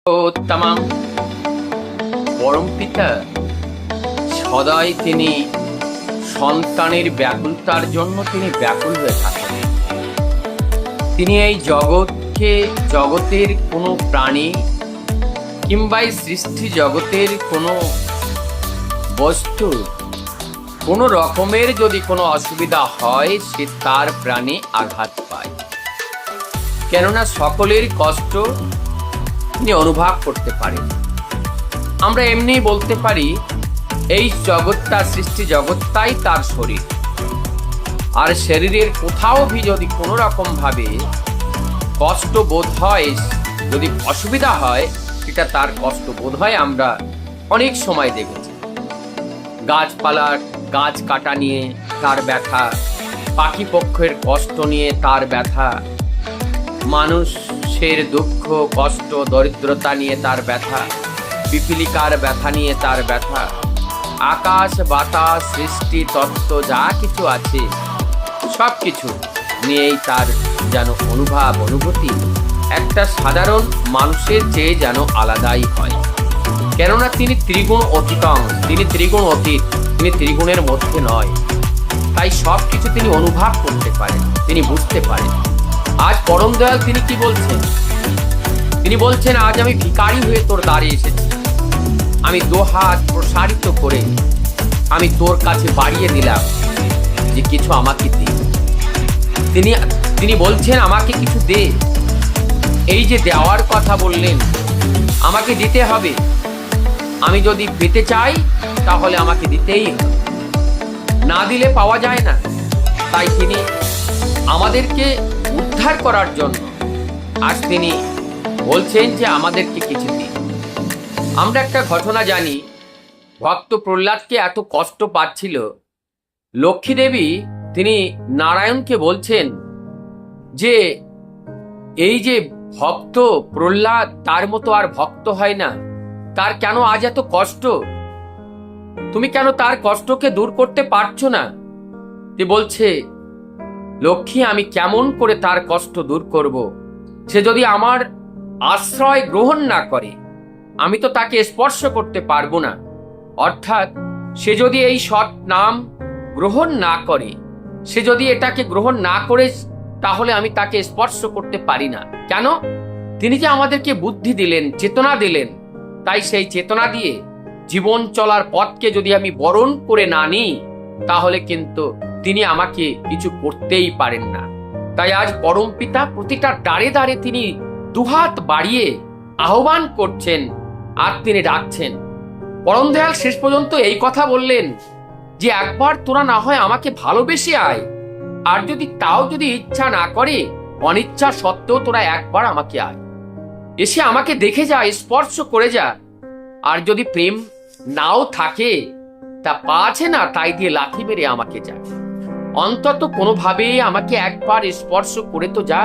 উত্তমং পরম পিতা সদাই তিনি সন্তানের ব্যাকুলতার জন্য তিনি ব্যাকুল হয়ে থাকেন। তিনি এই জগতের কোনো প্রাণী কিংবা এই সৃষ্টি জগতের কোনো বস্তু কোনো রকমের যদি কোনো অসুবিধা হয় সে তার প্রাণে আঘাত পায়, কেননা সকলের কষ্ট তিনি অনুভব করতে পারেন। আমরা এমনি বলতে পারি এই জগৎটা সৃষ্টি জগৎটাই তার শরীর, আর শরীরের কোথাও ভি যদি কোনো রকম ভাবে কষ্ট বোধ হয়, যদি অসুবিধা হয়, সেটা তার কষ্ট বোধ হয়। আমরা অনেক সময় দেখেছি গাছপালার গাছ কাটা নিয়ে তার ব্যথা, পাখি পক্ষের কষ্ট নিয়ে তার ব্যথা, মানুষের দুঃখ কষ্ট দরিদ্রতা নিয়ে তার ব্যথা, পিপিলিকার ব্যথা নিয়ে তার ব্যথা, আকাশ বাতাস সৃষ্টি তত্ত্ব যা কিছু আছে সব কিছু নিয়েই তার যেন অনুভূতি একটা সাধারণ মানুষের চেয়ে যেন আলাদাই হয়। কেননা তিনি ত্রিগুণ অতীতং, তিনি ত্রিগুণ অতীত, তিনি ত্রিগুণের মধ্যে নয়, তাই সব কিছু তিনি অনুভব করতে পারেন, তিনি বুঝতে পারেন। আজ পরম দয়াল তিনি কি বলছেন? তিনি বলছেন, আজ আমি ভিখারি হয়ে তোর দ্বারে এসেছি, আমি দোহাত প্রসারিত করে আমি তোর কাছে বাড়িয়ে দিলাম যে কিছু আমাকে দে। তিনি বলছেন আমাকে কিছু দে। এই যে দেওয়ার কথা বললেন, আমাকে দিতে হবে। আমি যদি পেতে চাই তাহলে আমাকে দিতেই হবে, না দিলে পাওয়া যায় না। তাই তিনি আমাদেরকে উদ্ধার করার জন্য আজ তিনি বলছেন যে আমাদেরকে কিছু দিন। আমরা একটা ঘটনা জানি, ভক্ত প্রহ্লাদকে এত কষ্ট পাচ্ছিল, লক্ষ্মী দেবী তিনি নারায়ণকে বলছেন যে এই যে ভক্ত প্রহ্লাদ তার মতো আর ভক্ত হয় না, তার কেন আজ এত কষ্ট, তুমি কেন তার কষ্টকে দূর করতে পারছো না? বলছে, লক্ষ্মী আমি কেমন করে তার কষ্ট দূর করব? সে যদি আমার আশ্রয় গ্রহণ না করে আমি তো তাকে স্পর্শ করতে পারবো না। অর্থাৎ সে যদি এই সৎ নাম গ্রহণ না করে, সে যদি এটাকে গ্রহণ না করে, তাহলে আমি তাকে স্পর্শ করতে পারি না। কেন? তিনি যে আমাদেরকে বুদ্ধি দিলেন, চেতনা দিলেন, তাই সেই চেতনা দিয়ে জীবন চলার পথকে যদি আমি বরণ করে না নিই তাহলে কিন্তু তিনি আমাকে কিছু করতেই পারেন না। তাই আজ পরম পিতা প্রতিটা দ্বারে দ্বারে তিনি দুহাত বাড়িয়ে আহ্বান করছেন আর তিনি ডাকছেন। পরম দয়াল শেষ পর্যন্ত এই কথা বললেন যে একবার তোরা না হয় আমাকে ভালোবেসে আয়, আর যদি তাও যদি ইচ্ছা না করে, অনিচ্ছা সত্ত্বেও তোরা একবার আমাকে আয়, এসে আমাকে দেখে যা, স্পর্শ করে যা। আর যদি প্রেম নাও থাকে, তা পা আছে না তাই দিয়ে লাথি মেরে আমাকে যা, অন্তত কোনোভাবে আমাকে একবার স্পর্শ করে তো যা,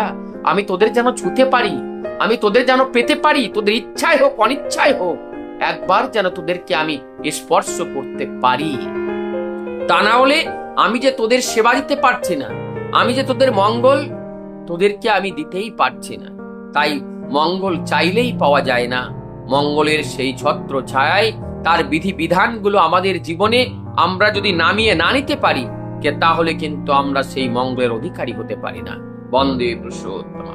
আমি তোদের যেন ছুঁতে পারি, আমি তোদের যেন পেতে পারি, তোদের ইচ্ছায় হোক অনিচ্ছায় হোক একবার যেন তোদেরকে আমি স্পর্শ করতে পারি। তা না হলে আমি যে তোদের সেবা দিতে পারছি না, আমি যে তোদের মঙ্গল তোদেরকে আমি দিতেই পারছি না। তাই মঙ্গল চাইলেই পাওয়া যায় না, মঙ্গলের সেই ছত্র ছায়ায় তার বিধি বিধানগুলো আমাদের জীবনে আমরা যদি নামিয়ে না নিতে পারি, তাহলে কিন্তু আমরা সেই মঙ্গলের অধিকারী হতে পারি না। বন্দে পুরুষোত্তম।